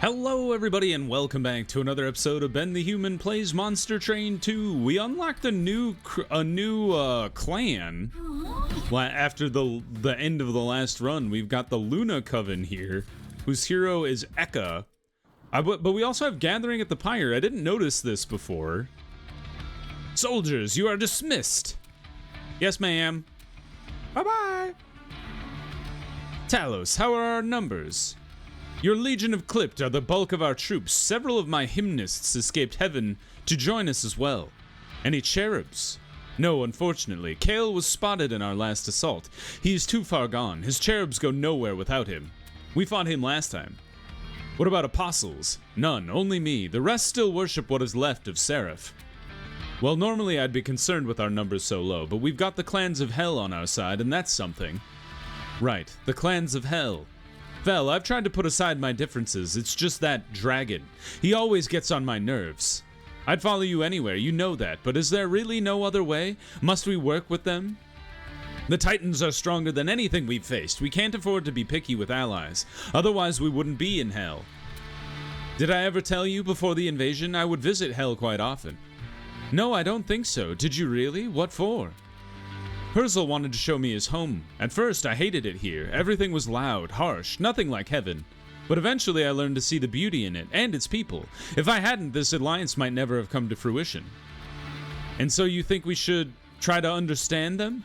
Hello everybody and welcome back to another episode of Ben the Human Plays Monster Train 2. We unlocked a new clan. After the end of the last run, we've got the Luna Coven here, whose hero is Eka. But we also have Gathering at the Pyre. I didn't notice this before. Soldiers, you are dismissed. Yes, ma'am. Bye-bye. Talos, how are our numbers? Your Legion of Clipped are the bulk of our troops. Several of my hymnists escaped heaven to join us as well. Any cherubs? No, unfortunately. Kale was spotted in our last assault. He is too far gone. His cherubs go nowhere without him. We fought him last time. What about apostles? None, only me. The rest still worship what is left of Seraph. Well, normally I'd be concerned with our numbers so low, but we've got the clans of hell on our side, and that's something. Right, the clans of hell. Vel, I've tried to put aside my differences. It's just that dragon. He always gets on my nerves. I'd follow you anywhere, you know that, but is there really no other way? Must we work with them? The Titans are stronger than anything we've faced. We can't afford to be picky with allies. Otherwise, we wouldn't be in hell. Did I ever tell you before the invasion I would visit hell quite often? No, I don't think so. Did you really? What for? Perzel wanted to show me his home. At first, I hated it here. Everything was loud, harsh, nothing like heaven. But eventually I learned to see the beauty in it, and its people. If I hadn't, this alliance might never have come to fruition. And so you think we should try to understand them?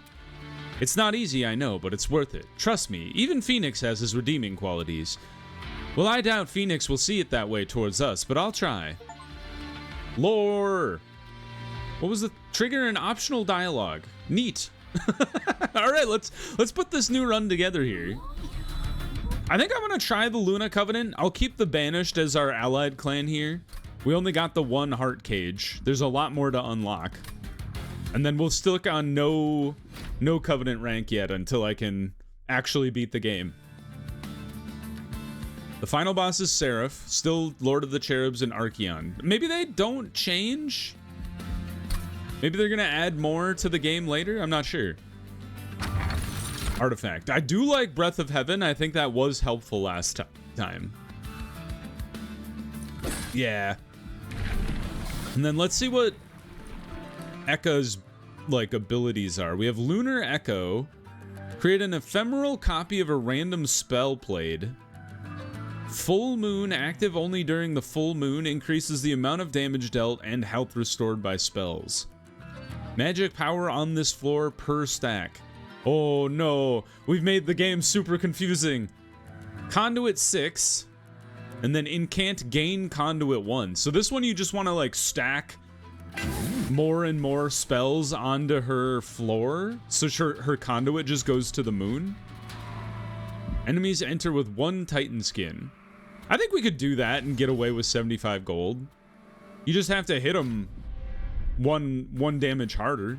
It's not easy, I know, but it's worth it. Trust me, even Phoenix has his redeeming qualities. Well, I doubt Phoenix will see it that way towards us, but I'll try. Lore! What was the trigger? An optional dialogue. Neat. All right, let's put this new run together here. I think I'm gonna try the Luna Covenant. I'll keep the Banished as our allied clan here. We only got the one heart cage. There's a lot more to unlock, and then we'll stick on no Covenant rank yet until I can actually beat the game. The final boss is Seraph, still Lord of the Cherubs and Archeon. Maybe they don't change. Maybe they're gonna add more to the game later? I'm not sure. Artifact. I do like Breath of Heaven. I think that was helpful last time. Yeah. And then let's see what Eka's abilities are. We have Lunar Echo. Create an ephemeral copy of a random spell played. Full Moon, active only during the full moon, increases the amount of damage dealt and health restored by spells. Magic power on this floor per stack. Oh no, we've made the game super confusing. Conduit 6, and then Incant gain Conduit 1. So this one you just want to stack more and more spells onto her floor, so her conduit just goes to the moon. Enemies enter with 1 Titan skin. I think we could do that and get away with 75 gold. You just have to hit them one damage harder.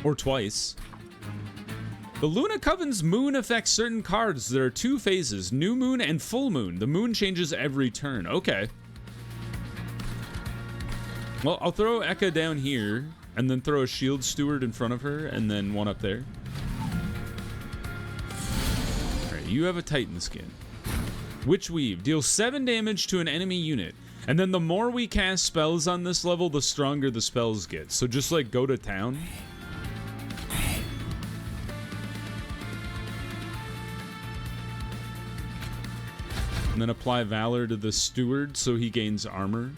Or twice. The Luna Coven's moon affects certain cards. There are 2 phases, new moon and full moon. The moon changes every turn. Okay. Well, I'll throw Eka down here, and then throw a shield steward in front of her, and then one up there. Alright, you have a Titan skin. Witch Weave. Deals 7 damage to an enemy unit. And then the more we cast spells on this level, the stronger the spells get. So just go to town. And then apply Valor to the Steward so he gains armor.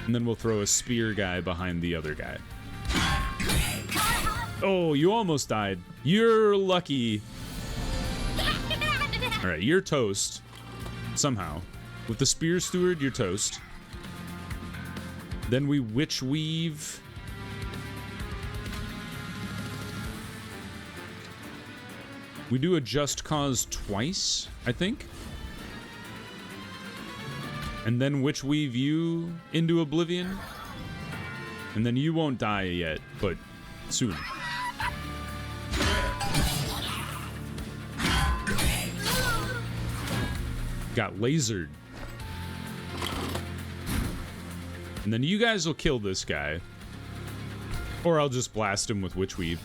And then we'll throw a spear guy behind the other guy. Oh, you almost died. You're lucky. Alright, you're toast. Somehow. With the Spear Steward, you're toast. Then we Witch Weave. We do a Just Cause twice, I think. And then Witch Weave you into oblivion. And then you won't die yet, but soon. Got lasered. And then you guys will kill this guy. Or I'll just blast him with Witch Weave.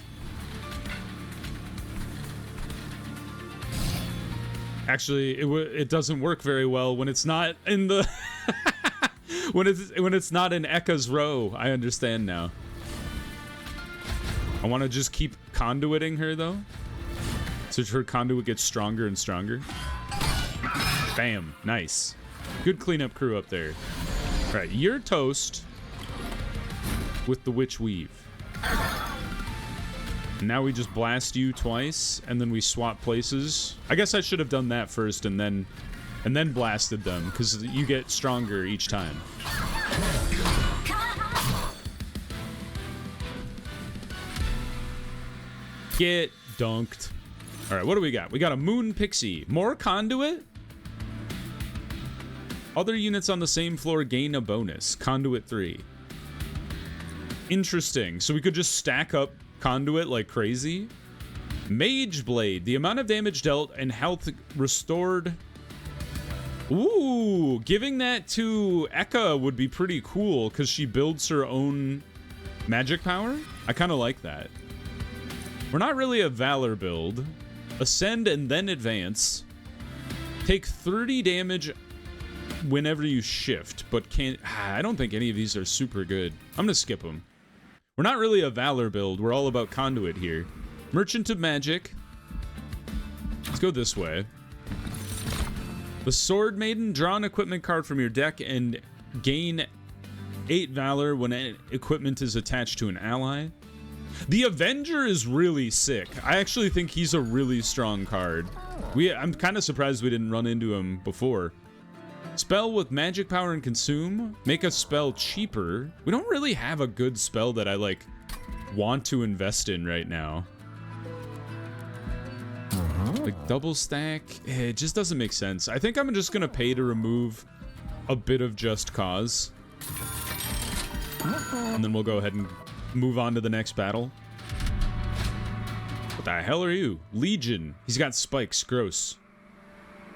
Actually, it doesn't work very well when it's not in the when it's not in Ekka's row. I understand now. I want to just keep conduiting her though, so her conduit gets stronger and stronger. Bam, nice, good cleanup crew up there. All right, you're toast with the witch weave. Now we just blast you twice, and then we swap places. I guess I should have done that first, and then blasted them, because you get stronger each time. Get dunked. All right, what do we got? We got a Moon Pixie. More conduit? Other units on the same floor gain a bonus. Conduit 3. Interesting. So we could just stack up conduit like crazy. Mage Blade. The amount of damage dealt and health restored. Ooh, giving that to Ekka would be pretty cool because she builds her own magic power. I kind of like that. We're not really a Valor build. Ascend and then advance. Take 30 damage whenever you shift, but can't... I don't think any of these are super good. I'm gonna skip them. We're not really a Valor build. We're all about conduit here. Merchant of Magic. Let's go this way. The Sword Maiden. Draw an equipment card from your deck and gain 8 Valor when equipment is attached to an ally. The Avenger is really sick. I actually think he's a really strong card. I'm kind of surprised we didn't run into him before. Spell with magic power and consume. Make a spell cheaper. We don't really have a good spell that I like want to invest in right now. Like double stack. It just doesn't make sense. I think I'm just gonna pay to remove a bit of Just Cause. And then we'll go ahead and move on to the next battle. What the hell are you? Legion. He's got spikes. Gross.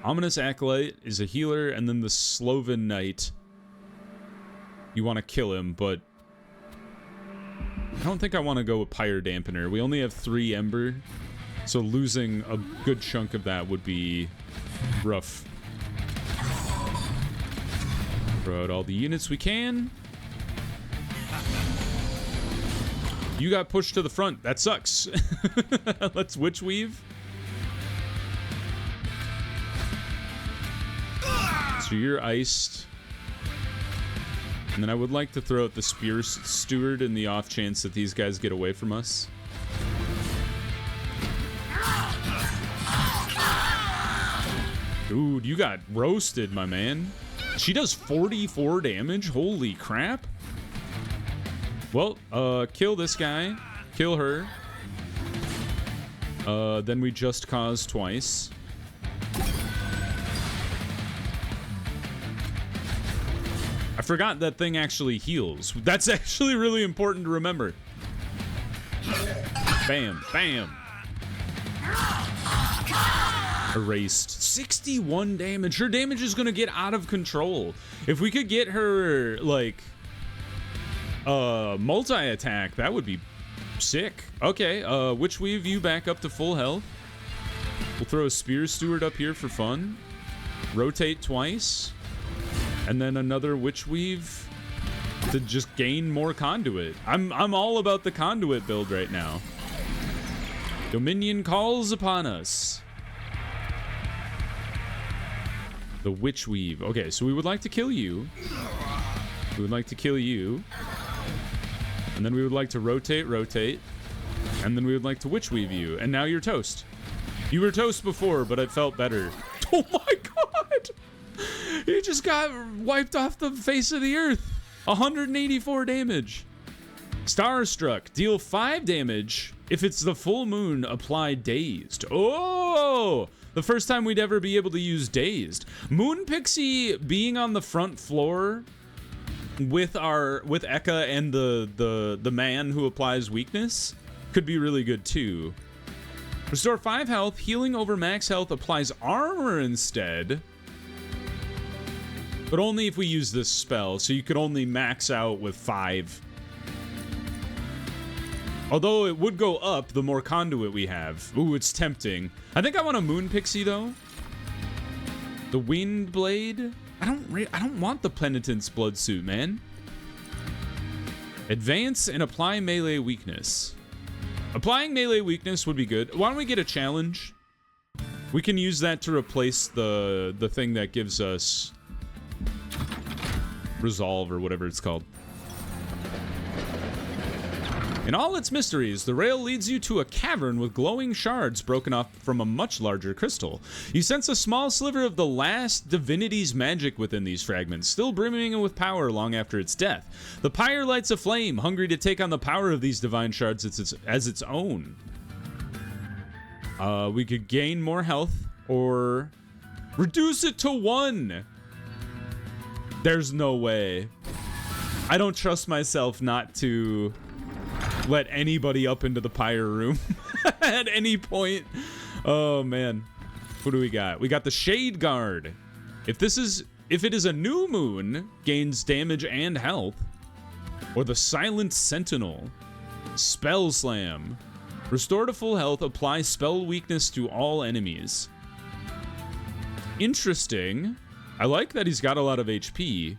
Ominous Acolyte is a healer, and then the Sloven Knight. You want to kill him, but I don't think I want to go with Pyre Dampener. We only have 3 Ember, so losing a good chunk of that would be rough. Throw out all the units we can. You got pushed to the front. That sucks. Let's Witch Weave. So you're iced. And then I would like to throw out the Spear Steward in the off chance that these guys get away from us. Dude, you got roasted, my man. She does 44 damage? Holy crap. Well, kill this guy. Kill her. Then we Just Cause twice. I forgot that thing actually heals. That's actually really important to remember. Bam, bam. Erased. 61 damage. Her damage is gonna get out of control. If we could get her, like, multi-attack, that would be sick. Okay, Witch Weave you back up to full health. We'll throw a Spear Steward up here for fun. Rotate twice. And then another Witch Weave to just gain more conduit. I'm all about the conduit build right now. Dominion calls upon us. The Witch Weave. Okay, so we would like to kill you. We would like to kill you. And then we would like to rotate. And then we would like to Witch Weave you. And now you're toast. You were toast before, but it felt better. Oh my god! He just got wiped off the face of the earth. 184 damage. Starstruck. Deal 5 damage if it's the full moon. Apply Dazed. Oh! The first time we'd ever be able to use Dazed. Moon Pixie being on the front floor with Ekka and the man who applies weakness could be really good too. Restore 5 health. Healing over max health applies armor instead. But only if we use this spell, so you could only max out with 5. Although it would go up the more conduit we have. Ooh, it's tempting. I think I want a Moon Pixie, though. The wind blade. I don't want the penitent's blood suit, man. Advance and apply melee weakness. Applying melee weakness would be good. Why don't we get a challenge? We can use that to replace the thing that gives us resolve or whatever it's called. In all its mysteries, the rail leads you to a cavern with glowing shards broken off from a much larger crystal. You sense a small sliver of the last divinity's magic within these fragments, still brimming with power long after its death. The pyre lights a flame, hungry to take on the power of these divine shards as its own. We could gain more health or reduce it to 1. There's no way. I don't trust myself not to let anybody up into the pyre room at any point. Oh man, what do we got? We got the Shade Guard. If it is a new moon, gains damage and health. Or the Silent Sentinel. Spell Slam. Restore to full health, apply spell weakness to all enemies. Interesting. I like that he's got a lot of HP.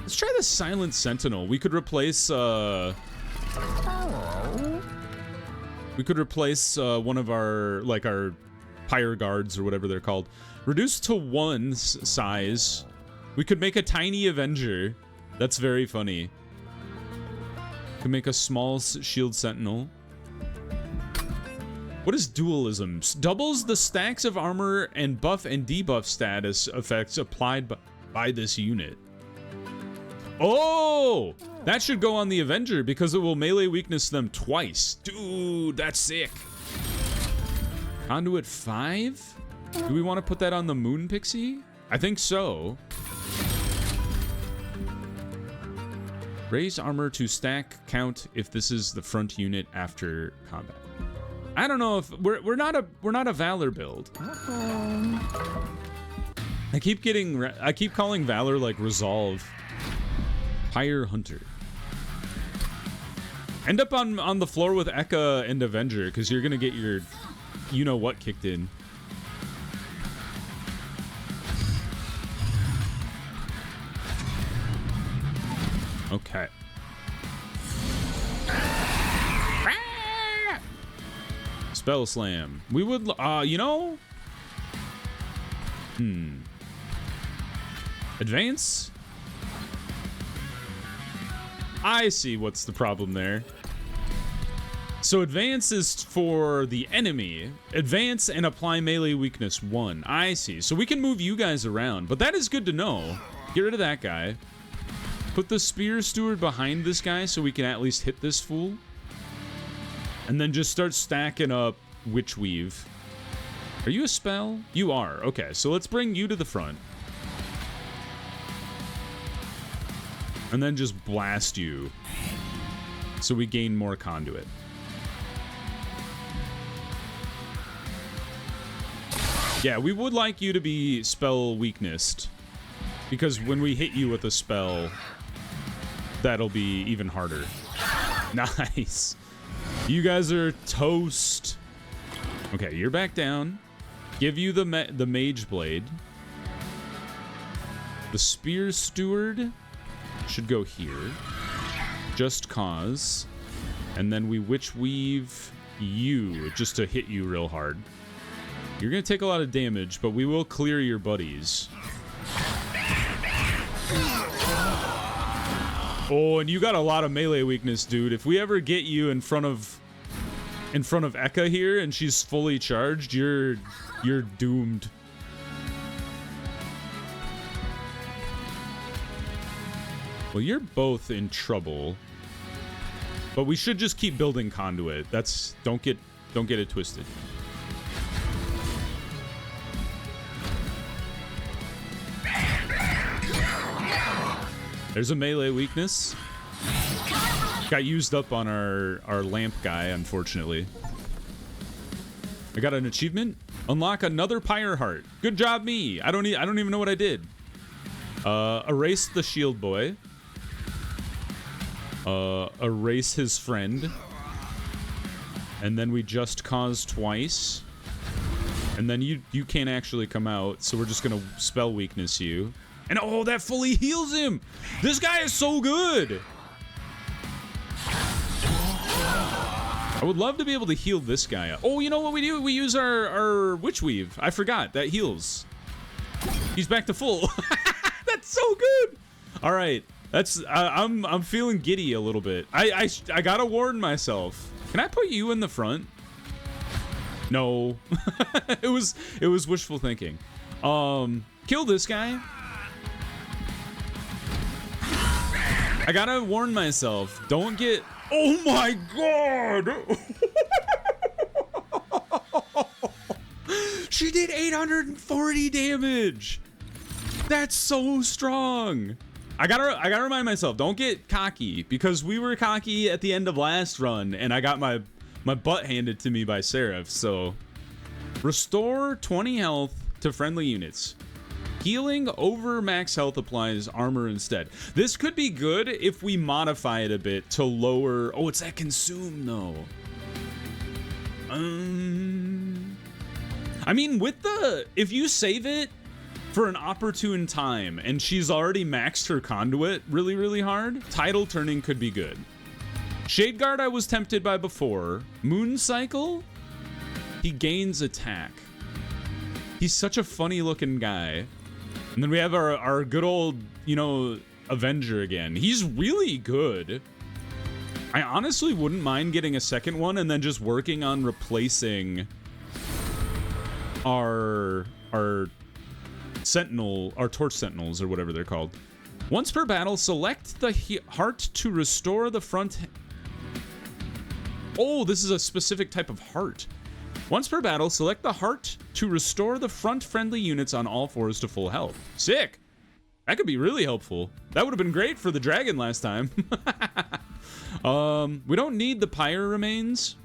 Let's try the Silent Sentinel. We could replace one of our pyre guards or whatever they're called. Reduced to 1 size. We could make a tiny Avenger. That's very funny. Could make a small shield sentinel. What is dualism? Doubles the stacks of armor and buff and debuff status effects applied by this unit. Oh, that should go on the Avenger because it will melee weakness them twice. Dude, that's sick. Conduit 5? Do we want to put that on the Moon Pixie? I think so. Raise armor to stack count if this is the front unit after combat. I don't know if we're not a Valor build. I keep calling Valor like Resolve. Pyre Hunter. End up on the floor with Eka and Avenger because you're gonna get your you know what kicked in. Okay. Spell Slam. We would, you know? Advance? I see what's the problem there. So advance is for the enemy. Advance and apply melee weakness 1. I see. So we can move you guys around, but that is good to know. Get rid of that guy. Put the Spear Steward behind this guy so we can at least hit this fool. And then just start stacking up Witch Weave. Are you a spell? You are. Okay, so let's bring you to the front. And then just blast you. So we gain more conduit. Yeah, we would like you to be spell weaknessed. Because when we hit you with a spell, that'll be even harder. Nice. You guys are toast. Okay, you're back down. Give you the Mage Blade. The Spear Steward should go here. Just cause. And then we Witch Weave you just to hit you real hard. You're going to take a lot of damage, but we will clear your buddies. Oh, and you got a lot of melee weakness, dude. If we ever get you in front of Eka here and she's fully charged, you're doomed. Well, you're both in trouble. But we should just keep building conduit. Don't get it twisted. There's a melee weakness. Got used up on our lamp guy, unfortunately. I got an achievement. Unlock another Pyre Heart. Good job, me. I don't even know what I did. Erase the shield boy. Erase his friend. And then we just cause twice. And then you can't actually come out, so we're just gonna spell weakness you. And oh, that fully heals him! This guy is so good! I would love to be able to heal this guy up. Oh, you know what we do? We use our Witch Weave. I forgot, that heals. He's back to full. That's so good! Alright, that's, I'm feeling giddy a little bit. I gotta warn myself. Can I put you in the front? No. it was wishful thinking. Kill this guy. I gotta warn myself. Don't get... Oh my god! She did 840 damage! That's so strong! I gotta remind myself, don't get cocky, because we were cocky at the end of last run, and I got my butt handed to me by Seraph, so... Restore 20 health to friendly units. Healing over max health applies armor instead. This could be good if we modify it a bit to lower... Oh, it's that consume, though. I mean, with the... If you save it for an opportune time, and she's already maxed her conduit really, really hard, tidal turning could be good. Shade Guard I was tempted by before. Moon Cycle? He gains attack. He's such a funny looking guy. And then we have our good old, you know, Avenger again. He's really good. I honestly wouldn't mind getting a second one and then just working on replacing our Sentinel, our Torch Sentinels, or whatever they're called. Once per battle, select the heart to restore the front... Oh, this is a specific type of heart. Once per battle, select the heart to restore the front friendly units on all fours to full health. Sick! That could be really helpful. That would have been great for the dragon last time. We don't need the Pyre remains.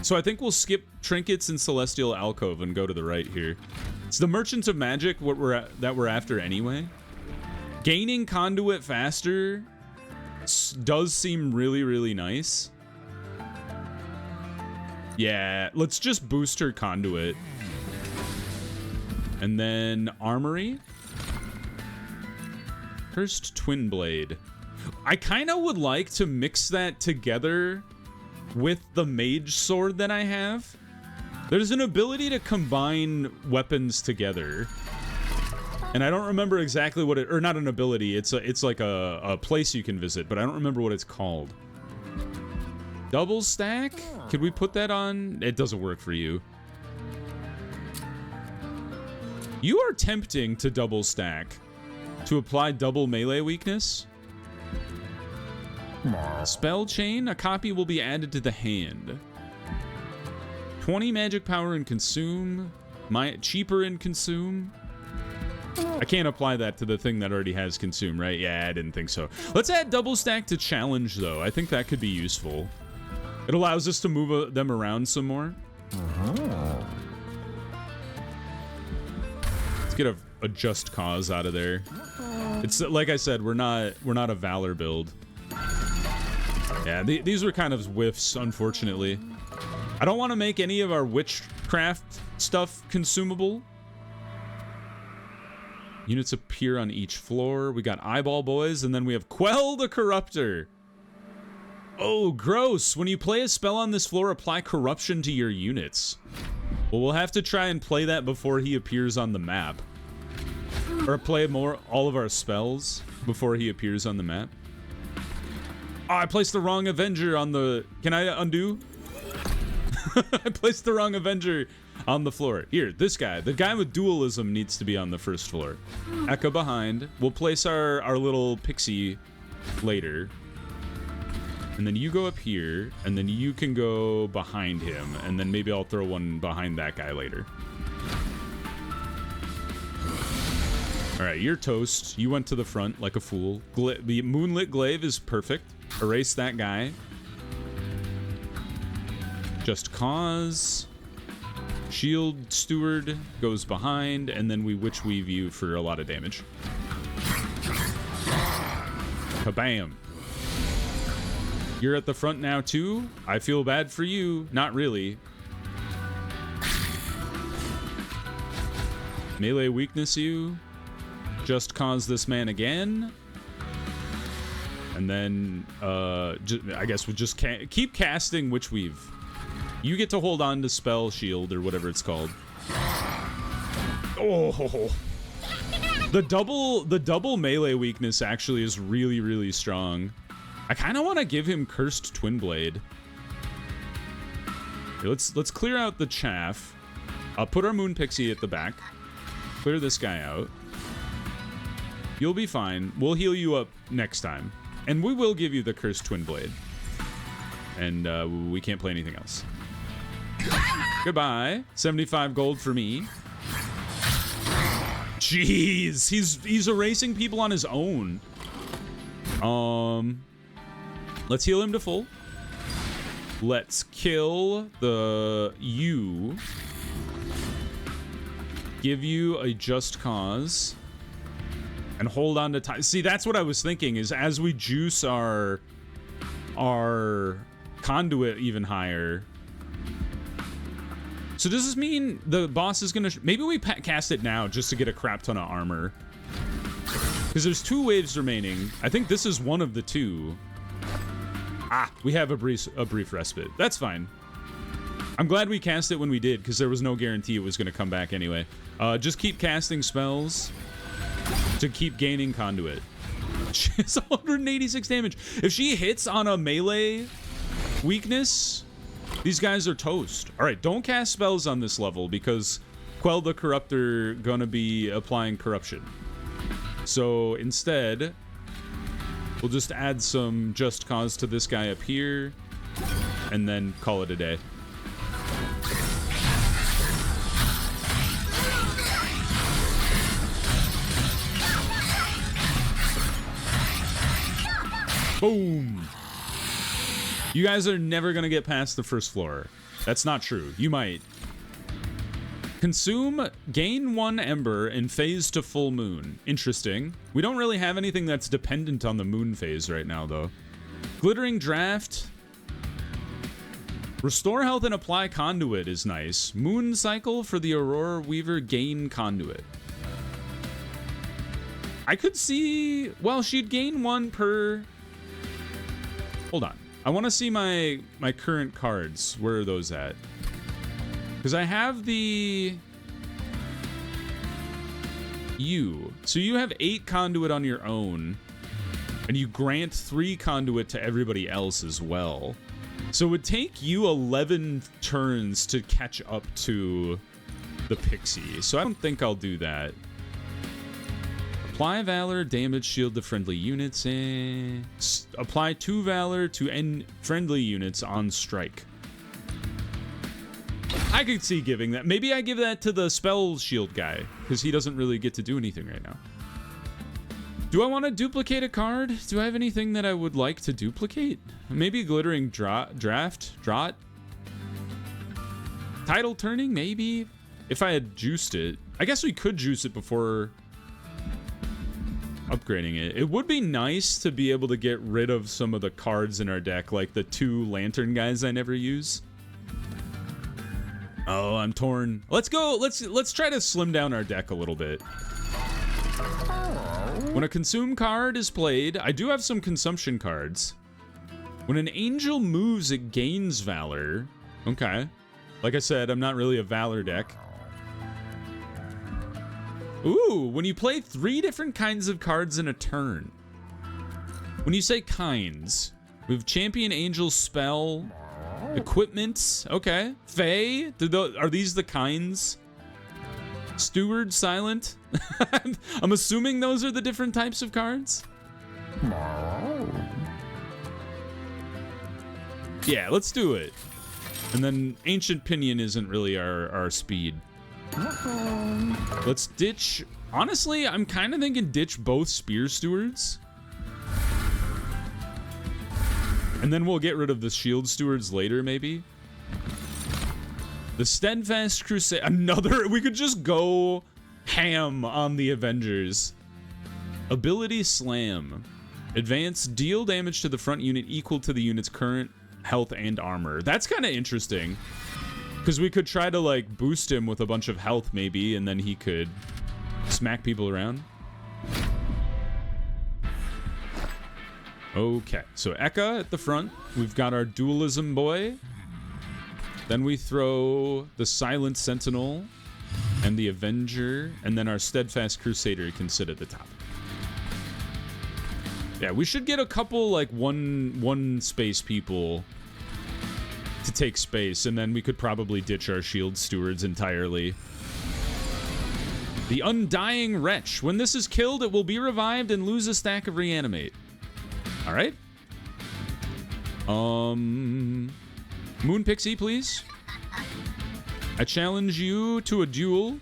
So I think we'll skip Trinkets and Celestial Alcove and go to the right here. It's the Merchants of Magic that we're after anyway. Gaining Conduit faster does seem really, really nice. Yeah, let's just boost her Conduit. And then Armory. Cursed Twin Blade. I kind of would like to mix that together with the Mage Sword that I have. There's an ability to combine weapons together. And I don't remember exactly what it... Or not an ability, it's like a place you can visit, but I don't remember what it's called. Double stack? Could we put that on? It doesn't work for you. You are tempting to double stack. To apply double melee weakness. Spell chain. A copy will be added to the hand. 20 magic power and consume. Cheaper in consume. I can't apply that to the thing that already has consume, right? Yeah, I didn't think so. Let's add double stack to challenge, though. I think that could be useful. It allows us to move them around some more. Let's get a just cause out of there. It's like I said, we're not a Valor build. Yeah, these were kind of whiffs, unfortunately. I don't want to make any of our witchcraft stuff consumable. Units appear on each floor. We got Eyeball Boys, and then we have Quell the Corruptor. Oh, gross. When you play a spell on this floor, apply corruption to your units. Well, we'll have to try and play that before he appears on the map. Or play all of our spells before he appears on the map. Oh, I placed the wrong Avenger on the... Can I undo? I placed the wrong Avenger on the floor. Here, this guy. The guy with dualism needs to be on the first floor. Echo behind. We'll place our little pixie later. And then you go up here, and then you can go behind him, and then maybe I'll throw one behind that guy later. All right, you're toast. You went to the front like a fool. The Moonlit Glaive is perfect. Erase that guy. Just Cause. Shield Steward goes behind, and then we Witch Weave you for a lot of damage. Kabam. You're at the front now, too? I feel bad for you. Not really. Melee weakness you. Just cause this man again. And then, I guess we'll just keep casting Witch Weave. You get to hold on to Spell Shield or whatever it's called. Oh, the double melee weakness actually is really, really strong. I kind of want to give him Cursed Twin Blade. Here, let's clear out the chaff. I'll put our Moon Pixie at the back. Clear this guy out. You'll be fine. We'll heal you up next time. And we will give you the Cursed Twin Blade. And we can't play anything else. Goodbye. 75 gold for me. Jeez, he's erasing people on his own. Let's heal him to full. Let's kill the you. Give you a Just Cause. And hold on to time. See, that's what I was thinking, is as we juice our conduit even higher. So does this mean the boss is gonna... maybe we cast it now just to get a crap ton of armor. Because there's 2 waves remaining. I think this is one of the 2. Ah, we have a brief respite. That's fine. I'm glad we cast it when we did, because there was no guarantee it was going to come back anyway. Just keep casting spells to keep gaining conduit. She has 186 damage. If she hits on a melee weakness, these guys are toast. All right, don't cast spells on this level because Quell the Corruptor gonna be applying corruption. So instead, we'll just add some Just Cause to this guy up here and then call it a day. Boom. You guys are never gonna get past the first floor. That's not true. You might. Consume, gain 1 ember, and phase to full moon. Interesting. We don't really have anything that's dependent on the moon phase right now, though. Glittering Draft. Restore health and apply conduit is nice. Moon cycle for the Aurora Weaver, gain conduit. I could see... well, she'd gain 1 per... hold on. I want to see my current cards. Where are those at? Because I have the... you. So you have 8 conduit on your own. And you grant 3 conduit to everybody else as well. So it would take you 11 turns to catch up to the Pixie. So I don't think I'll do that. Apply Valor, damage shield to friendly units. Apply 2 Valor to end friendly units on strike. I could see giving that. Maybe I give that to the spell shield guy, because he doesn't really get to do anything right now. Do I want to duplicate a card? Do I have anything that I would like to duplicate? Maybe Glittering Draft? Draught? Tidal Turning? Maybe? If I had juiced it. I guess we could juice it before... upgrading it. It would be nice to be able to get rid of some of the cards in our deck, like the 2 lantern guys I never use. Oh, I'm torn. Let's go. Let's try to slim down our deck a little bit. When a consume card is played, I do have some consumption cards. When an angel moves, it gains valor. Okay. Like I said, I'm not really a valor deck. Ooh, when you play 3 different kinds of cards in a turn. When you say kinds, we have champion, angel, spell, equipment. Okay. Fae, are these the kinds? Steward, silent. I'm assuming those are the different types of cards. Yeah, let's do it. And then Ancient Pinion isn't really our speed. Let's ditch... honestly, I'm kind of thinking ditch both Spear Stewards. And then we'll get rid of the Shield Stewards later, maybe. The Steadfast Crusade... another... we could just go ham on the Avengers. Ability Slam. Advance, deal damage to the front unit equal to the unit's current health and armor. That's kind of interesting. Because we could try to, like, boost him with a bunch of health, maybe, and then he could smack people around. Okay, so Eka at the front. We've got our dualism boy. Then we throw the Silent Sentinel and the Avenger, and then our Steadfast Crusader can sit at the top. Yeah, we should get a couple, like, one space people to take space, and then we could probably ditch our Shield Stewards entirely. The Undying Wretch. When this is killed, it will be revived and lose a stack of Reanimate. Alright. Moon Pixie, please. I challenge you to a duel.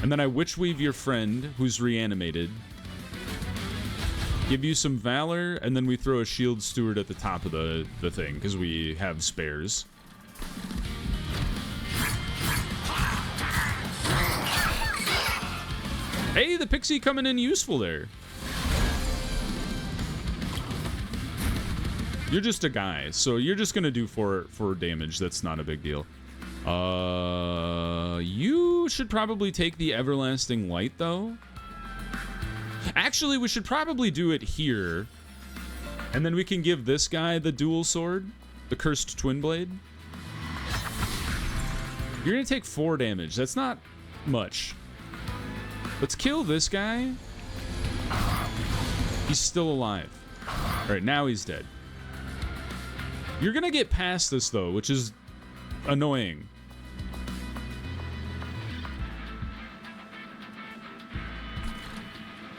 And then I Witchweave your friend, who's reanimated. Give you some Valor, and then we throw a Shield Steward at the top of the thing, because we have spares. Hey, the Pixie coming in useful there. You're just a guy, so you're just gonna do 4 damage. That's not a big deal. You should probably take the Everlasting Light, though. Actually, we should probably do it here. And then we can give this guy the dual sword, the Cursed Twin Blade. You're gonna take 4 damage. That's not much. Let's kill this guy. He's still alive. All right, now he's dead. You're gonna get past this, though, which is annoying.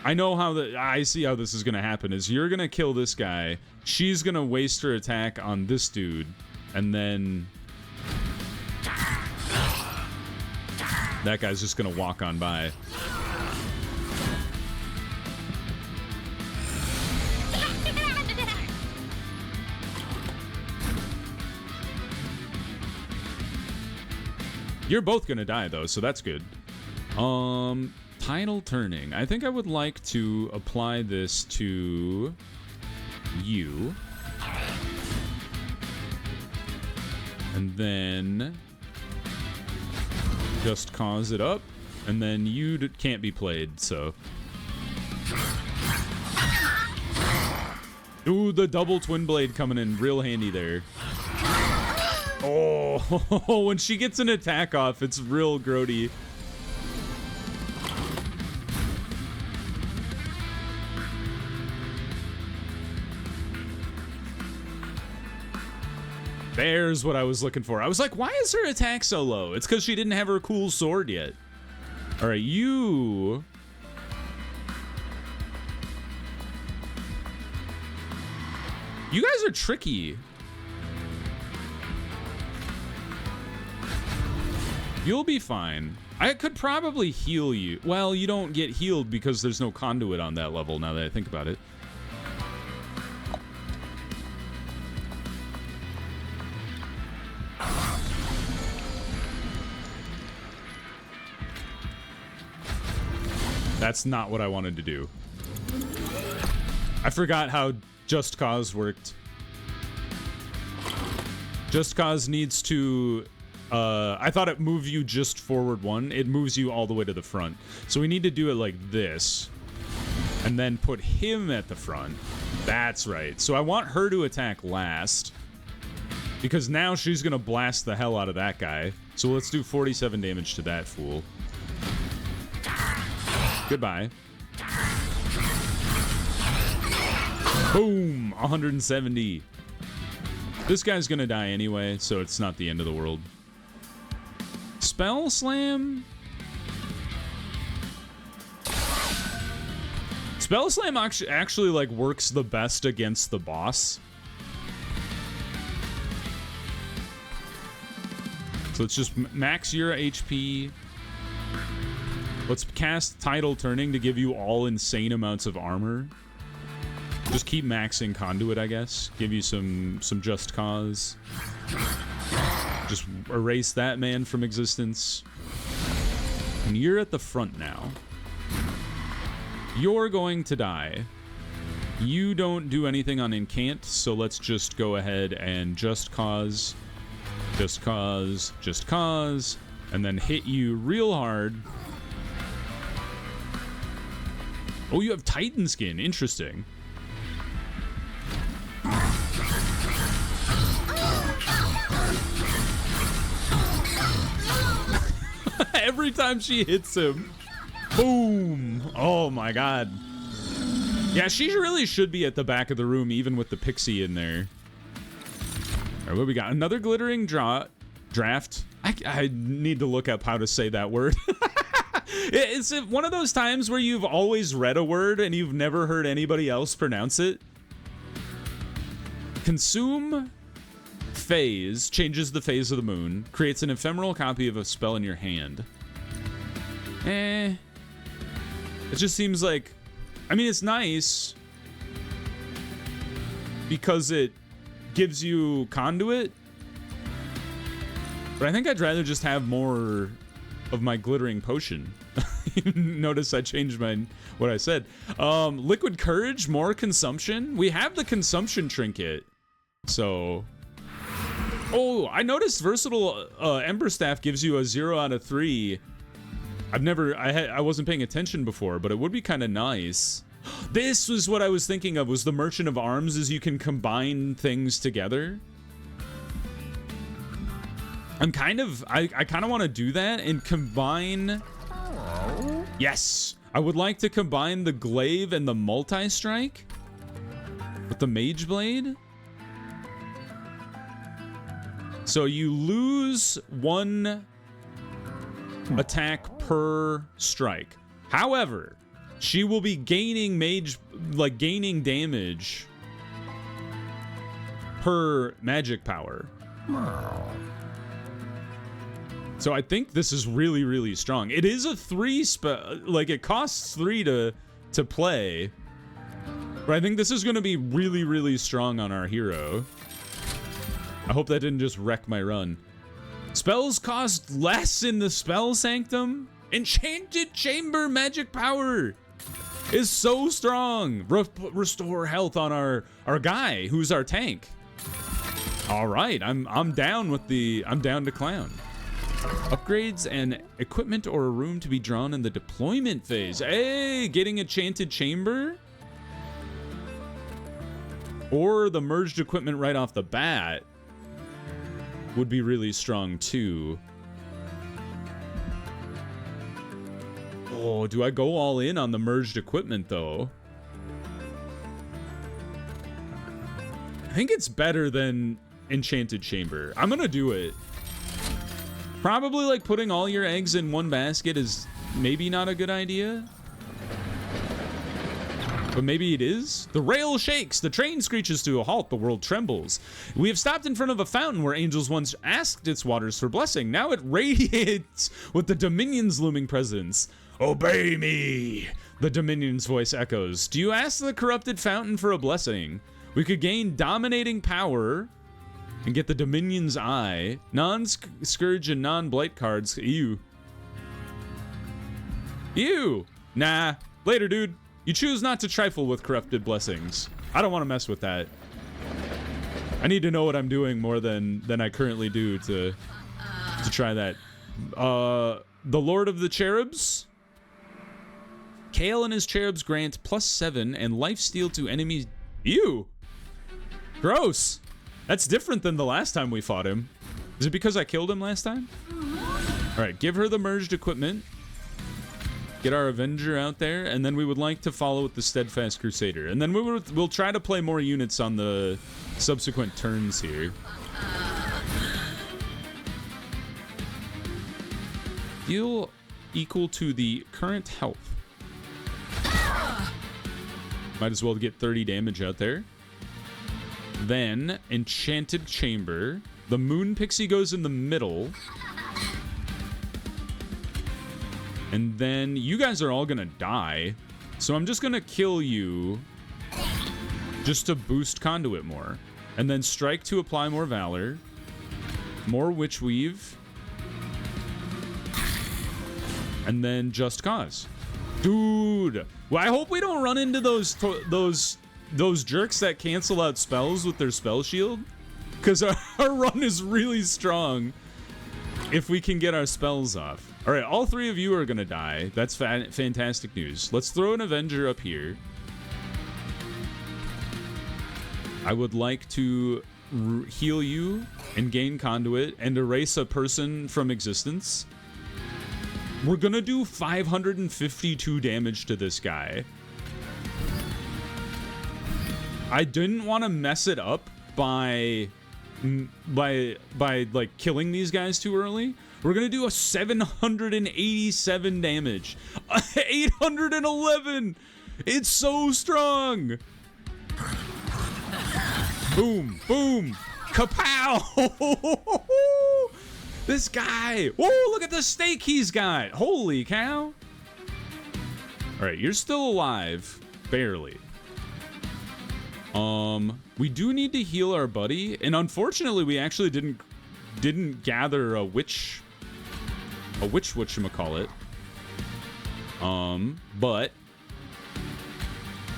I know how I see how this is gonna happen. Is you're gonna kill this guy, she's gonna waste her attack on this dude, and then that guy's just gonna walk on by. You're both gonna die, though, so that's good. Tidal Turning. I think I would like to apply this to you. And then just cause it up. And then you can't be played, so. Ooh, the double Twin Blade coming in real handy there. Oh, when she gets an attack off, it's real grody. There's what I was looking for. I was like, why is her attack so low? It's because she didn't have her cool sword yet. All right, you... You guys are tricky. You'll be fine. I could probably heal you. Well, you don't get healed because there's no conduit on that level, now that I think about it. That's not what I wanted to do. I forgot how Just Cause worked. Just Cause needs to... I thought it moved you just forward 1. It moves you all the way to the front. So we need to do it like this. And then put him at the front. That's right. So I want her to attack last. Because now she's going to blast the hell out of that guy. So let's do 47 damage to that fool. Goodbye. Boom! 170. This guy's gonna die anyway, so it's not the end of the world. Spell Slam? Spell Slam actually like works the best against the boss. So let's just max your HP. Let's cast Tidal Turning to give you all insane amounts of armor. Just keep maxing Conduit, I guess. Give you some Just Cause. Just erase that man from existence. And you're at the front now. You're going to die. You don't do anything on Incant, so let's just go ahead and Just Cause, Just Cause, Just Cause, and then hit you real hard. Oh, you have Titan skin. Interesting. Every time she hits him, boom. Oh my god. Yeah, she really should be at the back of the room, even with the pixie in there. All right, what we got? Another glittering draft. I need to look up how to say that word. It's one of those times where you've always read a word and you've never heard anybody else pronounce it. Consume phase changes the phase of the moon, creates an ephemeral copy of a spell in your hand. It just seems like, I mean, it's nice because it gives you conduit, but I think I'd rather just have more of my glittering potion. Notice I changed what I said. Liquid courage, more consumption. We have the consumption trinket, so. Oh, I noticed versatile Ember Staff gives you a 0 out of 3. I wasn't paying attention before, but it would be kind of nice. This was what I was thinking of, was the Merchant of Arms, is you can combine things together. I kind of want to do that and combine. Yes, I would like to combine the glaive and the multi-strike with the mage blade. So you lose 1 attack per strike. However, she will be gaining gaining damage per magic power. So I think this is really, really strong. It is a 3 spell, like it costs 3 to play. But I think this is going to be really, really strong on our hero. I hope that didn't just wreck my run. Spells cost less in the Spell Sanctum. Enchanted Chamber magic power is so strong. Restore health on our guy, who's our tank. All right, I'm down to clown. Upgrades and equipment or a room to be drawn in the deployment phase. Hey, getting Enchanted Chamber or the merged equipment right off the bat would be really strong too. Oh, do I go all in on the merged equipment though? I think it's better than Enchanted Chamber. I'm gonna do it. Probably like putting all your eggs in one basket is maybe not a good idea. But maybe it is. The rail shakes, the train screeches to a halt, the world trembles. We have stopped in front of a fountain where angels once asked its waters for blessing. Now it radiates with the Dominion's looming presence. Obey me, the Dominion's voice echoes. Do you ask the corrupted fountain for a blessing? We could gain dominating power and get the Dominion's eye. Non-Scourge and non-Blight cards. Ew. Ew. Nah. Later, dude. You choose not to trifle with corrupted blessings. I don't want to mess with that. I need to know what I'm doing more than I currently do to try that. The Lord of the Cherubs. Kale and his cherubs grant +7 and lifesteal to enemies. Ew. Gross. That's different than the last time we fought him. Is it because I killed him last time? All right, give her the merged equipment. Get our Avenger out there, and then we would like to follow with the Steadfast Crusader. And then we'll try to play more units on the subsequent turns here. Deal equal to the current health. Might as well get 30 damage out there. Then, Enchanted Chamber. The Moon Pixie goes in the middle. And then you guys are all gonna die. So I'm just gonna kill you just to boost Conduit more. And then Strike to apply more Valor. More Witch Weave. And then Just Cause. Dude! Well, I hope we don't run into those jerks that cancel out spells with their spell shield. Because our run is really strong if we can get our spells off. All right, all 3 of you are gonna die. That's fantastic news. Let's throw an Avenger up here. I would like to heal you and gain conduit and erase a person from existence. We're gonna do 552 damage to this guy. I didn't want to mess it up by like killing these guys too early. We're gonna do a 787 damage. 811. It's so strong. Boom, boom, kapow! This guy. Whoa, look at the stake he's got. Holy cow. All right, you're still alive, barely. We do need to heal our buddy, and unfortunately, we actually didn't gather a witch whatchamacallit. But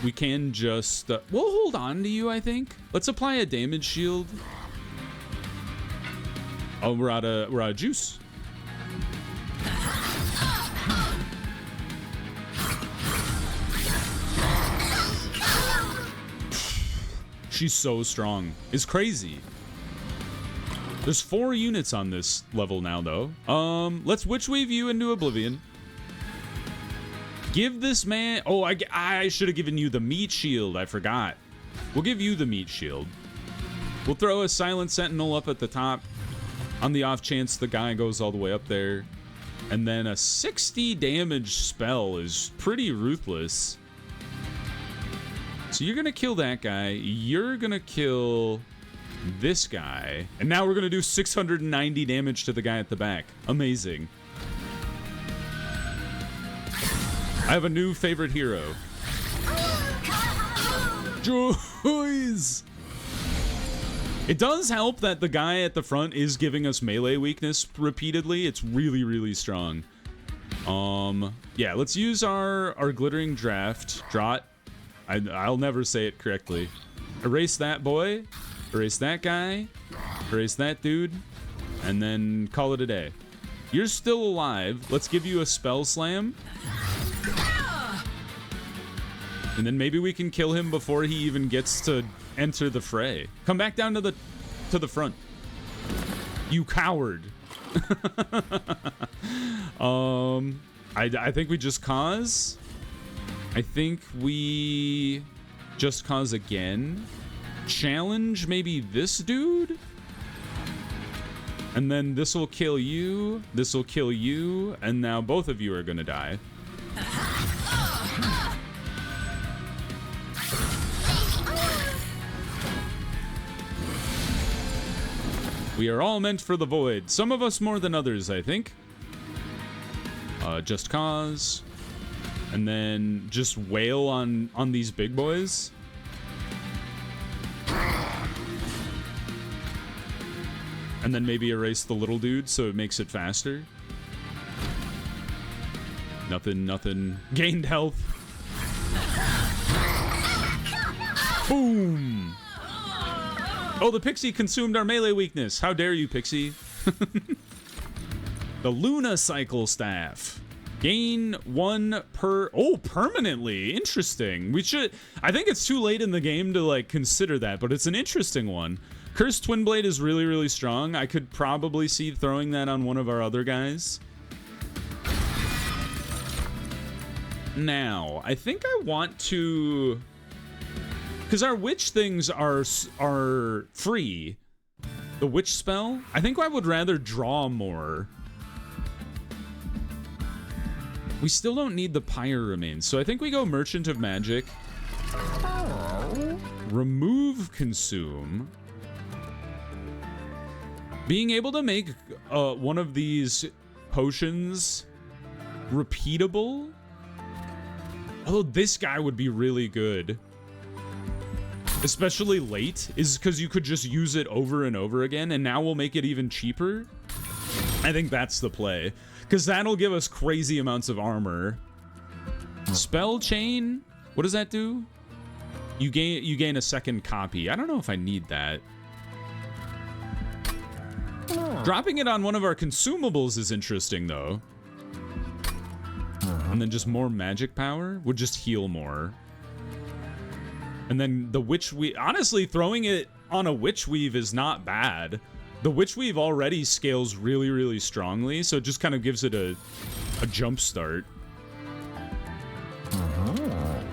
we can just we'll hold on to you, I think. Let's apply a damage shield. Oh, we're out of juice. She's so strong. It's crazy. There's 4 units on this level now, though. Let's witch weave you into oblivion. Give this man... Oh, I should have given you the meat shield. I forgot. We'll give you the meat shield. We'll throw a silent sentinel up at the top on the off chance the guy goes all the way up there. And then a 60 damage spell is pretty ruthless. So you're going to kill that guy. You're going to kill this guy. And now we're going to do 690 damage to the guy at the back. Amazing. I have a new favorite hero. Joys! It does help that the guy at the front is giving us melee weakness repeatedly. It's really, really strong. Yeah, let's use our glittering draught. I'll never say it correctly. Erase that boy. Erase that guy. Erase that dude. And then call it a day. You're still alive. Let's give you a spell slam. And then maybe we can kill him before he even gets to enter the fray. Come back down to the front. You coward. I think we just cause. I think we just cause again. Challenge maybe this dude. And then this will kill you. This will kill you. And now both of you are gonna die. We are all meant for the void. Some of us more than others, I think. Just cause. And then just wail on these big boys. And then maybe erase the little dude so it makes it faster. Nothing. Gained health. Boom! Oh, the Pixie consumed our melee weakness. How dare you, Pixie? The Luna Cycle Staff. Gain 1 per... Oh, permanently. Interesting. We should... I think it's too late in the game to, like, consider that, but it's an interesting one. Cursed Twin Blade is really, really strong. I could probably see throwing that on one of our other guys. Now, I think I want to... Because our witch things are free. The witch spell? I think I would rather draw more. We still don't need the Pyre remains, so I think we go Merchant of Magic. Remove Consume. Being able to make one of these potions repeatable. Although this guy would be really good. Especially late, is because you could just use it over and over again, and now we'll make it even cheaper. I think that's the play. Because that'll give us crazy amounts of armor. Spell Chain? What does that do? You gain a second copy. I don't know if I need that. Dropping it on one of our consumables is interesting, though. And then just more magic power would just heal more. And then the Witch Weave, honestly, throwing it on a Witch Weave is not bad. The Witch Weave already scales really, really strongly, so it just kind of gives it a jump start.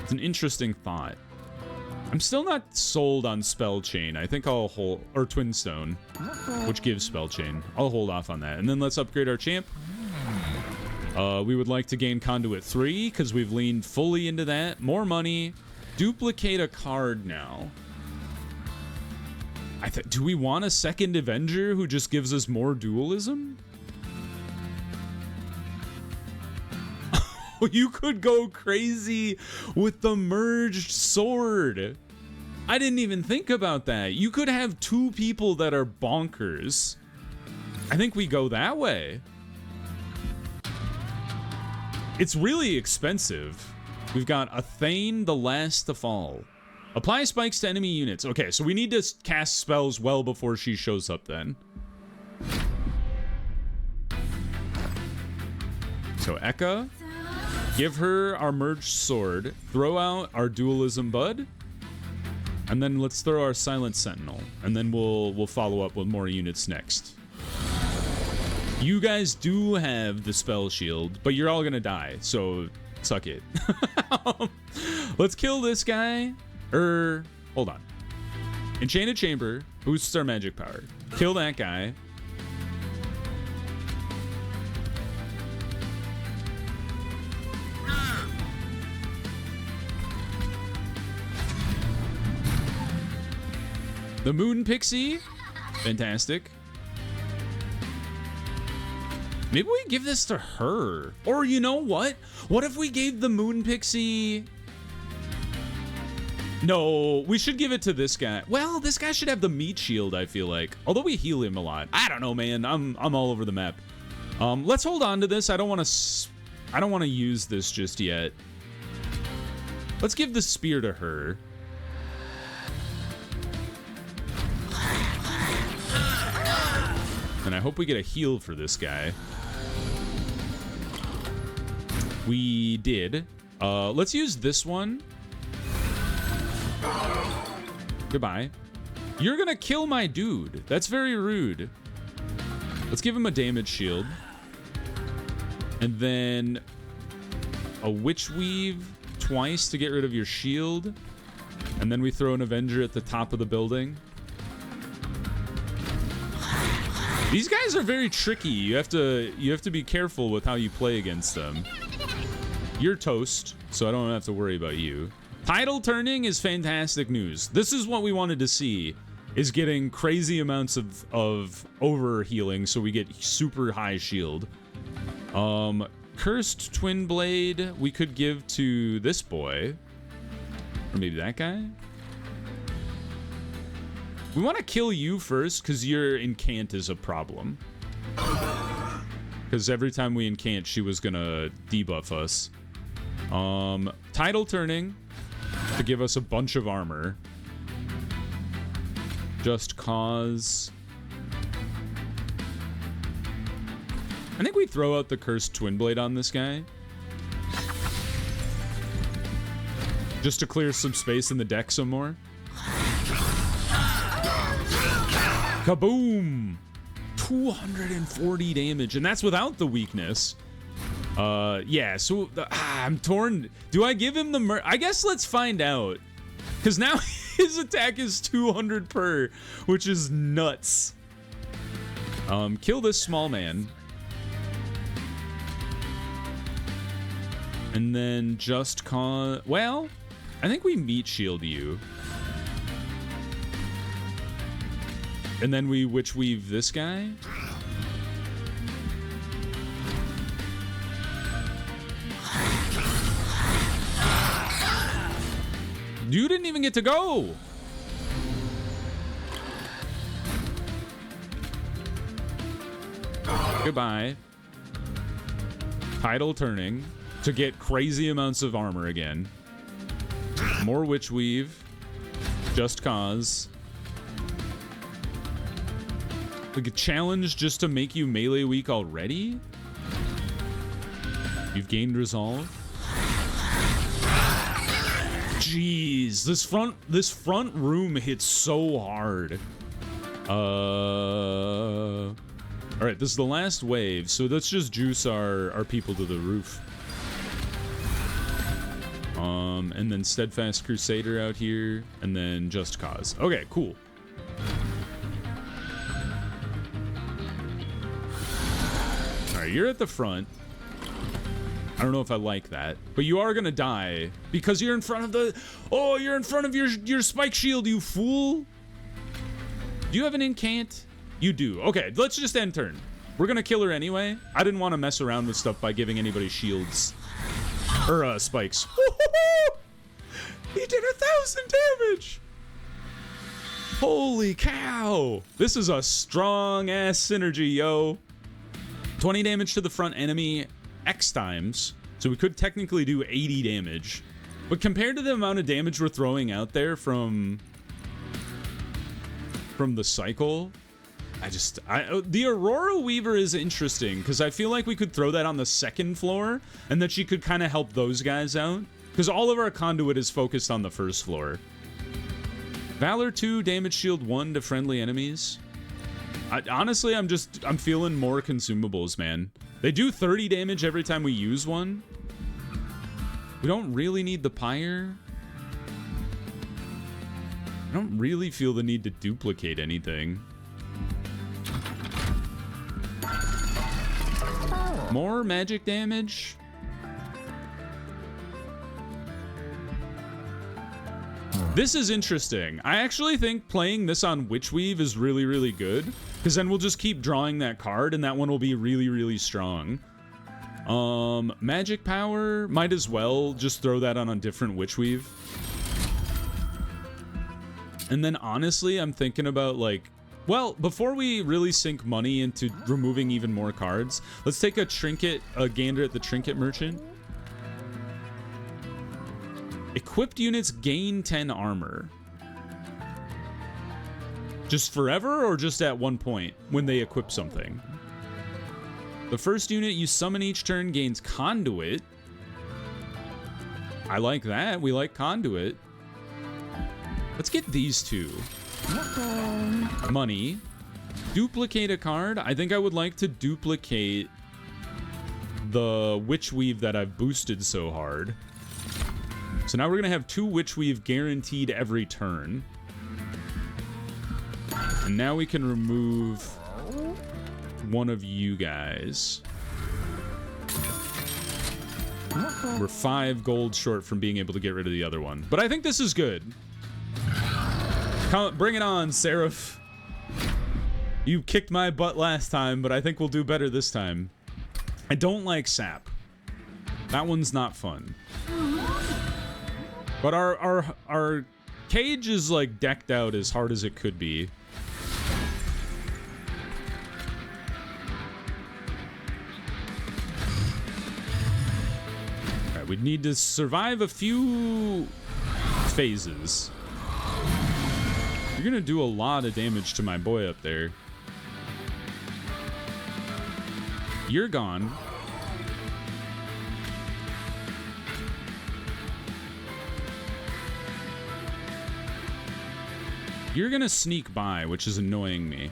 It's an interesting thought. I'm still not sold on Spell Chain. I think I'll hold, or Twin Stone, which gives Spell Chain. I'll hold off on that. And then let's upgrade our champ. We would like to gain Conduit 3 because we've leaned fully into that. More money. Duplicate a card now. Do we want a second Avenger who just gives us more dualism? You could go crazy with the merged sword. I didn't even think about that. You could have two people that are bonkers. I think we go that way. It's really expensive. We've got a Thane, the last to fall. Apply spikes to enemy units. Okay, so we need to cast spells well before she shows up then. So Eka, give her our merged sword, throw out our dualism bud, and then let's throw our silent sentinel, and then we'll follow up with more units next. You guys do have the spell shield, but you're all gonna die, so suck it. Let's kill this guy. Hold on. Enchanted Chamber boosts our magic power. Kill that guy. The Moon Pixie. Fantastic. Maybe we give this to her. Or you know what? What if we gave the Moon Pixie... No, we should give it to this guy. Well, this guy should have the meat shield, I feel like. Although we heal him a lot. I don't know, man. I'm all over the map. Let's hold on to this. I don't want to use this just yet. Let's give the spear to her. And I hope we get a heal for this guy. We did. Let's use this one. Goodbye. You're gonna kill my dude. That's very rude. Let's give him a damage shield. And then a Witch Weave twice to get rid of your shield. And then we throw an Avenger at the top of the building. These guys are very tricky. You have to be careful with how you play against them. You're toast, so I don't have to worry about you. Tidal turning is fantastic news. This is what we wanted to see, is getting crazy amounts of over healing so we get super high shield. Cursed Twin Blade we could give to this boy. Or maybe that guy? We want to kill you first because your incant is a problem. Because every time we incant, she was gonna debuff us. Tidal turning to give us a bunch of armor. Just cause. I think we throw out the Cursed Twin Blade on this guy. Just to clear some space in the deck some more. Kaboom! 240 damage, and that's without the weakness. Yeah, so I'm torn. Do I give him the I guess let's find out. Because now his attack is 200 per, which is nuts. Kill this small man. And then just cause... Well, I think we meat shield you. And then we Witch Weave this guy. You didn't even get to go. Goodbye. Tidal turning to get crazy amounts of armor again. More Witch Weave. Just cause. Like a challenge just to make you melee weak already? You've gained resolve. Jeez, this front room hits so hard. All right, this is the last wave, so let's just juice our people to the roof. And then Steadfast Crusader out here, and then Just Cause. Okay, cool. All right, you're at the front. I don't know if I like that, but you are gonna die because you're in front of the. Oh, you're in front of your spike shield, you fool! Do you have an incant? You do. Okay, let's just end turn. We're gonna kill her anyway. I didn't want to mess around with stuff by giving anybody shields or spikes. He did 1,000 damage. Holy cow! This is a strong ass synergy, yo. 20 damage to the front enemy X times, so we could technically do 80 damage. But compared to the amount of damage we're throwing out there from the cycle, the Aurora Weaver is interesting because I feel like we could throw that on the second floor and that she could kind of help those guys out because all of our conduit is focused on the first floor. Valor 2, damage shield 1 to friendly enemies. Honestly, I'm feeling more consumables, man. They do 30 damage every time we use one. We don't really need the Pyre. I don't really feel the need to duplicate anything. More magic damage. This is interesting. I actually think playing this on Witchweave is really, really good. Because then we'll just keep drawing that card and that one will be really, really strong. Magic power, might as well just throw that on a different Witchweave. And then honestly, I'm thinking about like, well, before we really sink money into removing even more cards, let's take a gander at the Trinket Merchant. Equipped units gain 10 armor. Just forever or just at one point when they equip something? The first unit you summon each turn gains Conduit. I like that. We like Conduit. Let's get these two. Money. Duplicate a card. I think I would like to duplicate the Witchweave that I've boosted so hard. So now we're going to have 2 Witchweave guaranteed every turn. And now we can remove one of you guys. We're 5 gold short from being able to get rid of the other one. But I think this is good. Bring it on, Seraph. You kicked my butt last time, but I think we'll do better this time. I don't like sap. That one's not fun. But our cage is like decked out as hard as it could be. Alright, we'd need to survive a few phases. You're gonna do a lot of damage to my boy up there. You're gone. You're gonna sneak by, which is annoying me.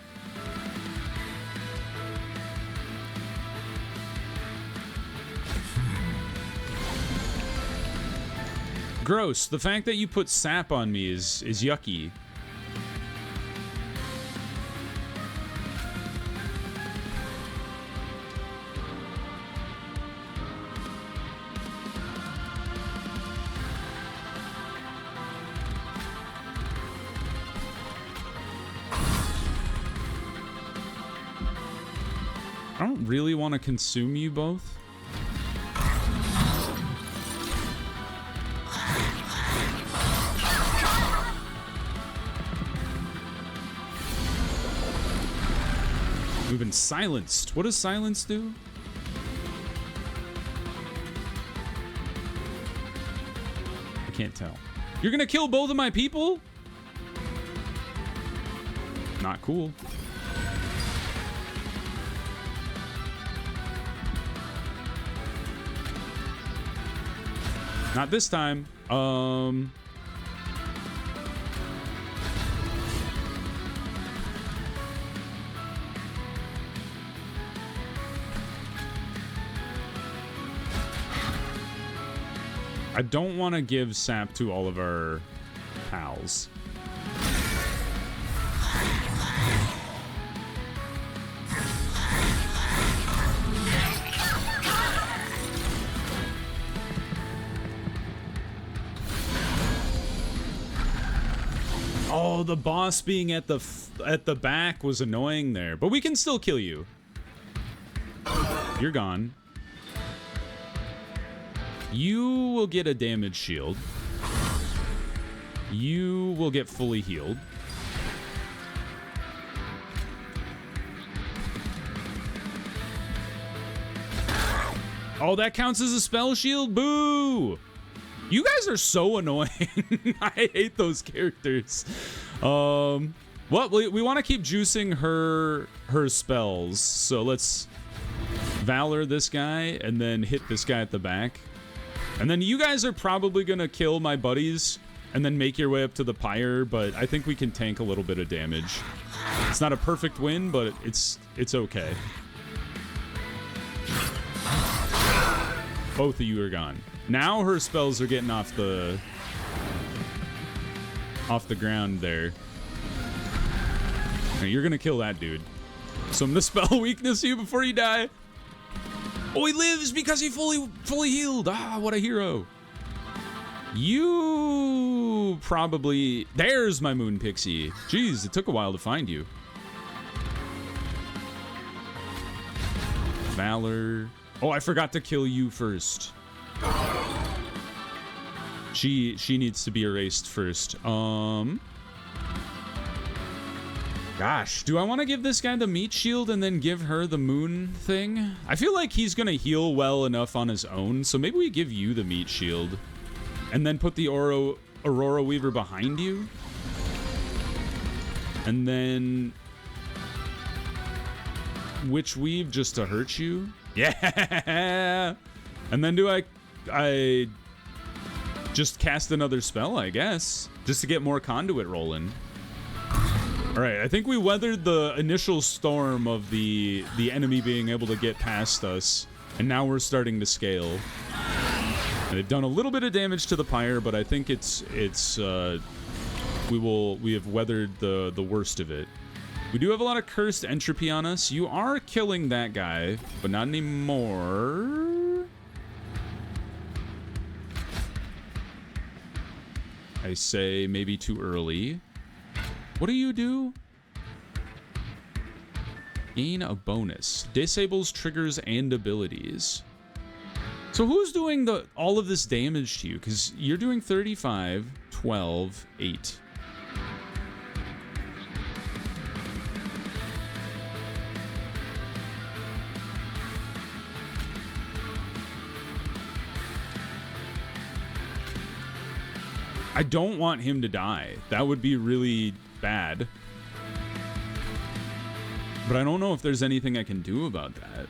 Gross. The fact that you put sap on me is yucky. I don't really want to consume you both. We've been silenced. What does silence do? I can't tell. You're gonna kill both of my people? Not cool. Not this time. I don't want to give sap to all of our pals. Oh, the boss being at the back was annoying there, but we can still kill you. You're gone. You will get a damage shield. You will get fully healed. Oh, that counts as a spell shield? Boo! You guys are so annoying. I hate those characters. What? We want to keep juicing her spells. So let's Valor this guy and then hit this guy at the back. And then you guys are probably going to kill my buddies and then make your way up to the Pyre, but I think we can tank a little bit of damage. It's not a perfect win, but it's okay. Both of you are gone. Now her spells are getting off the ground there. Right, you're going to kill that dude. So I'm going to spell weakness you before you die. Oh, he lives because he fully healed. Ah, what a hero. You probably... There's my Moon Pixie. Jeez, it took a while to find you. Valor. Oh, I forgot to kill you first. She needs to be erased first. Gosh, do I want to give this guy the meat shield and then give her the moon thing? I feel like he's going to heal well enough on his own, so maybe we give you the meat shield and then put the Aurora Weaver behind you. And then Witch Weave just to hurt you. Yeah! And then do I just cast another spell, I guess, just to get more conduit rolling. All right, I think we weathered the initial storm of the enemy being able to get past us, and now we're starting to scale. And they've done a little bit of damage to the Pyre, but I think we have weathered the worst of it. We do have a lot of cursed entropy on us. You are killing that guy, but not anymore. I say maybe too early. What do you do? Gain a bonus. Disables triggers and abilities. So who's doing all of this damage to you? Because you're doing 35, 12, 8. I don't want him to die. That would be really bad. But I don't know if there's anything I can do about that.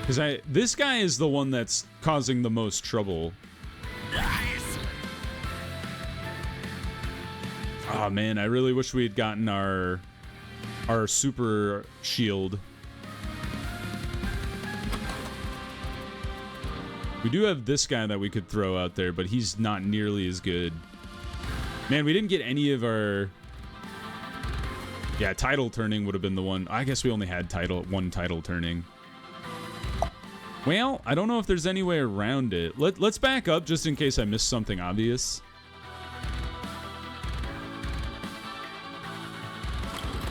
Because this guy is the one that's causing the most trouble. Oh man, I really wish we had gotten our super shield. We do have this guy that we could throw out there, but he's not nearly as good. Man, we didn't get any of our... Yeah, tidal turning would have been the one. I guess we only had one tidal turning. Well, I don't know if there's any way around it. Let's back up just in case I missed something obvious.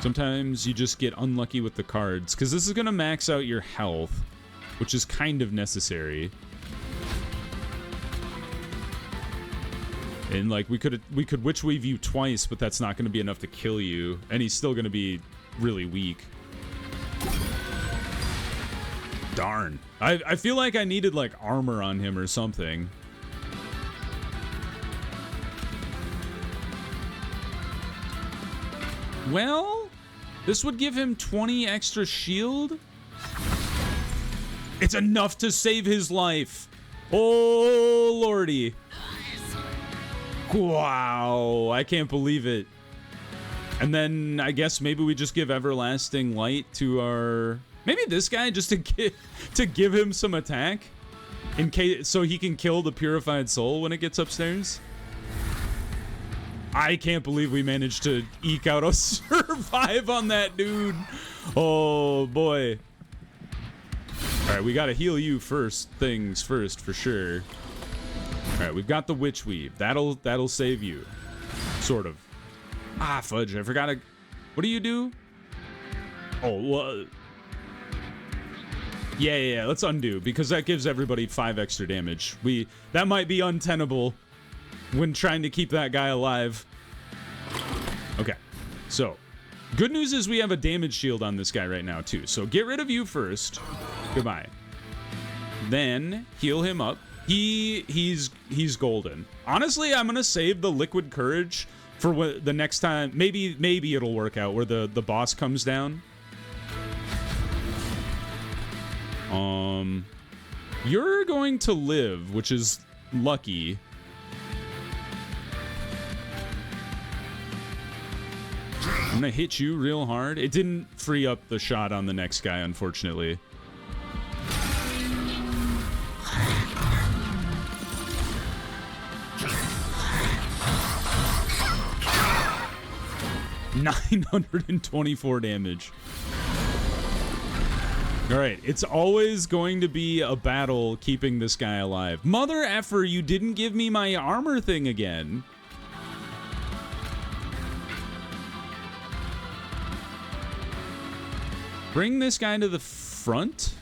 Sometimes you just get unlucky with the cards, because this is going to max out your health, which is kind of necessary. And like we could Witch Weave you twice, but that's not going to be enough to kill you, and he's still going to be really weak. Darn. I feel like I needed like armor on him or something. Well, This would give him 20 extra shield. It's enough to save his life. Oh, lordy. Wow, I can't believe it. And then I guess maybe we just give everlasting light to our... Maybe this guy just to give him some attack in case so he can kill the purified soul when it gets upstairs. I can't believe we managed to eke out a survive on that dude. Oh boy. All right, we got to heal you first things first for sure. All right, we've got the witch weave. That'll save you. Sort of. Ah, fudge. I forgot to... What do you do? Oh, well... Yeah, let's undo, because that gives everybody 5 extra damage. That might be untenable when trying to keep that guy alive. Okay, so good news is we have a damage shield on this guy right now too. So get rid of you first. Goodbye. Then heal him up. He's golden. Honestly, I'm gonna save the liquid courage for the next time. Maybe it'll work out where the boss comes down. You're going to live, which is lucky. I'm gonna hit you real hard. It didn't free up the shot on the next guy, unfortunately. $924 damage. All right, it's always going to be a battle keeping this guy alive. Mother effer, you didn't give me my armor thing again. Bring this guy to the front.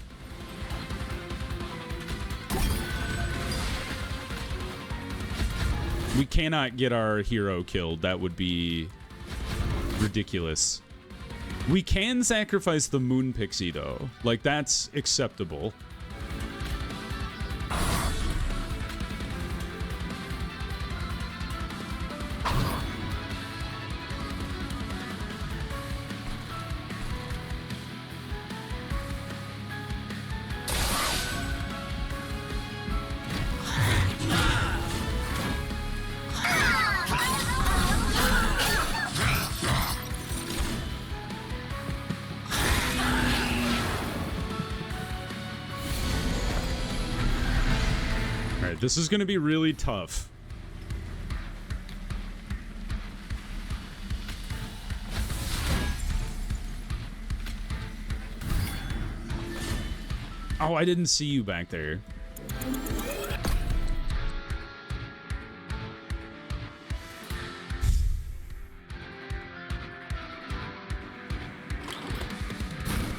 We cannot get our hero killed. That would be ridiculous. We can sacrifice the moon pixie though. Like, that's acceptable. This is going to be really tough. Oh, I didn't see you back there.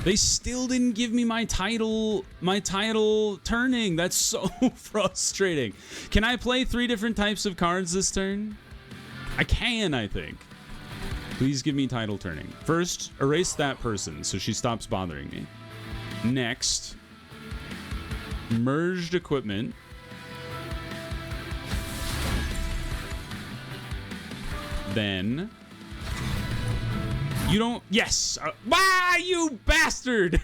They still didn't give me my title turning. That's so frustrating. Can I play 3 different types of cards this turn? I can, I think. Please give me title turning. First, erase that person so she stops bothering me. Next, merged equipment. Then... You don't... Yes! Why, you bastard!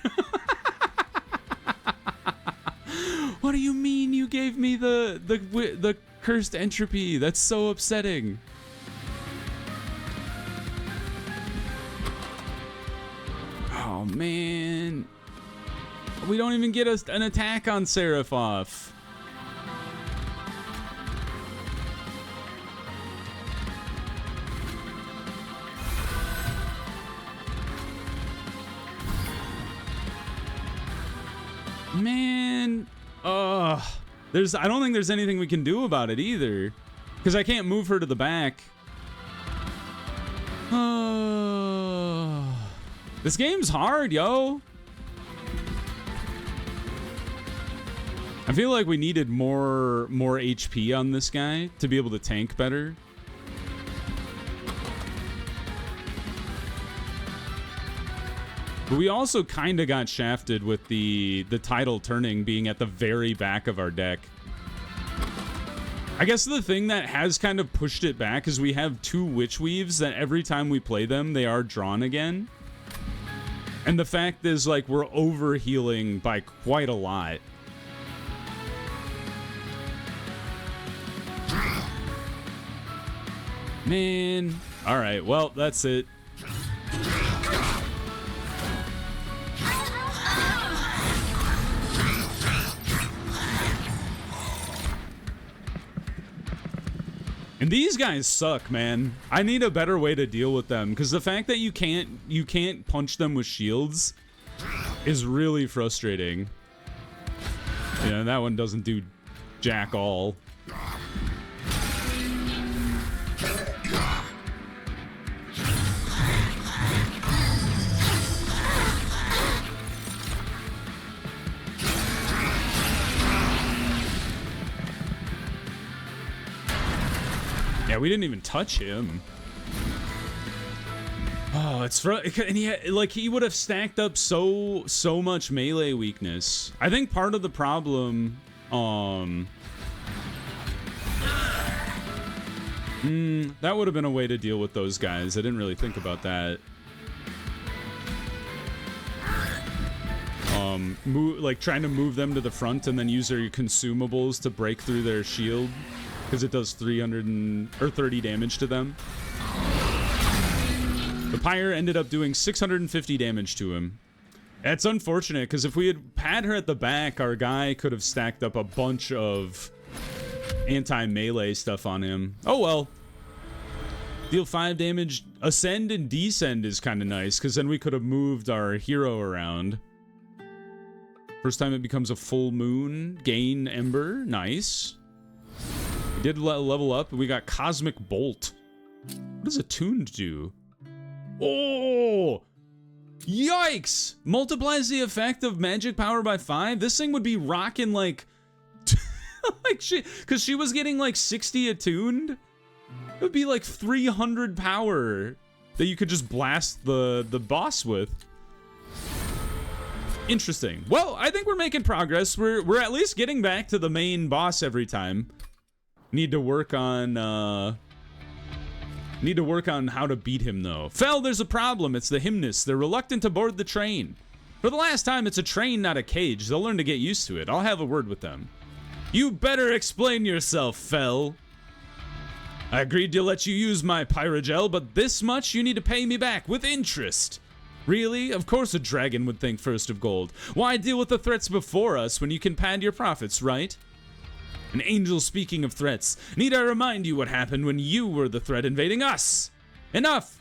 What do you mean you gave me the cursed entropy? That's so upsetting. Oh, man. We don't even get an attack on Seraphoff. Man, I don't think there's anything we can do about it either, because I can't move her to the back. This game's hard, yo. I feel like we needed more HP on this guy to be able to tank better. But we also kind of got shafted with the title turning being at the very back of our deck. I guess the thing that has kind of pushed it back is we have 2 Witch Weaves that every time we play them, they are drawn again. And the fact is, like, we're over healing by quite a lot. Man. Alright, well, that's it. And these guys suck, man. I need a better way to deal with them, because the fact that you can't punch them with shields is really frustrating. Yeah, that one doesn't do jack all. Yeah, we didn't even touch him. Oh, it's and he would have stacked up so much melee weakness. I think part of the problem, that would have been a way to deal with those guys. I didn't really think about that. Like trying to move them to the front and then use their consumables to break through their shield, because it does 30 damage to them. The Pyre ended up doing 650 damage to him. That's unfortunate, because if we had had her at the back, our guy could have stacked up a bunch of anti-melee stuff on him. Oh well. Deal 5 damage. Ascend and descend is kind of nice, because then we could have moved our hero around. First time it becomes a full moon. Gain Ember. Nice. We did level up. We got Cosmic Bolt. What does Attuned do? Oh! Yikes! Multiplies the effect of magic power by 5? This thing would be rocking like... because she was getting like 60 attuned. It would be like 300 power that you could just blast the boss with. Interesting. Well, I think we're making progress. We're at least getting back to the main boss every time. Need to work on how to beat him, though. Fel, there's a problem. It's the hymnists. They're reluctant to board the train. For the last time, it's a train, not a cage. They'll learn to get used to it. I'll have a word with them. You better explain yourself, Fel. I agreed to let you use my Pyrogel, but this much you need to pay me back with interest. Really? Of course a dragon would think first of gold. Why deal with the threats before us when you can pad your profits, right? An angel speaking of threats. Need I remind you what happened when you were the threat invading us? Enough!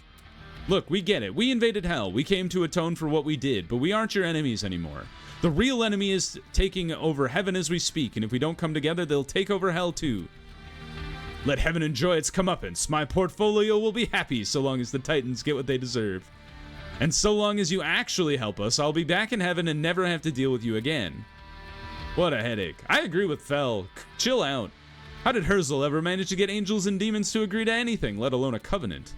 Look, we get it. We invaded hell. We came to atone for what we did, but we aren't your enemies anymore. The real enemy is taking over heaven as we speak, and if we don't come together, they'll take over hell too. Let heaven enjoy its comeuppance. My portfolio will be happy so long as the Titans get what they deserve. And so long as you actually help us, I'll be back in heaven and never have to deal with you again. What a headache. I agree with Fel. Chill out. How did Herzl ever manage to get angels and demons to agree to anything, let alone a covenant?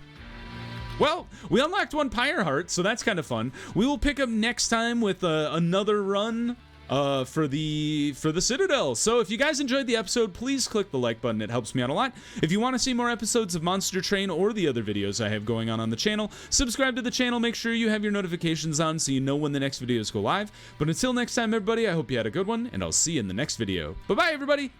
Well, we unlocked one Pyre Heart, so that's kind of fun. We will pick up next time with another run for the Citadel. So if you guys enjoyed the episode, please click the like button. It helps me out a lot. If you want to see more episodes of Monster Train or the other videos I have going on the channel, subscribe to the channel. Make sure you have your notifications on so you know when the next videos go live. But until next time, everybody, I hope you had a good one, and I'll see you in the next video. Bye-bye, everybody!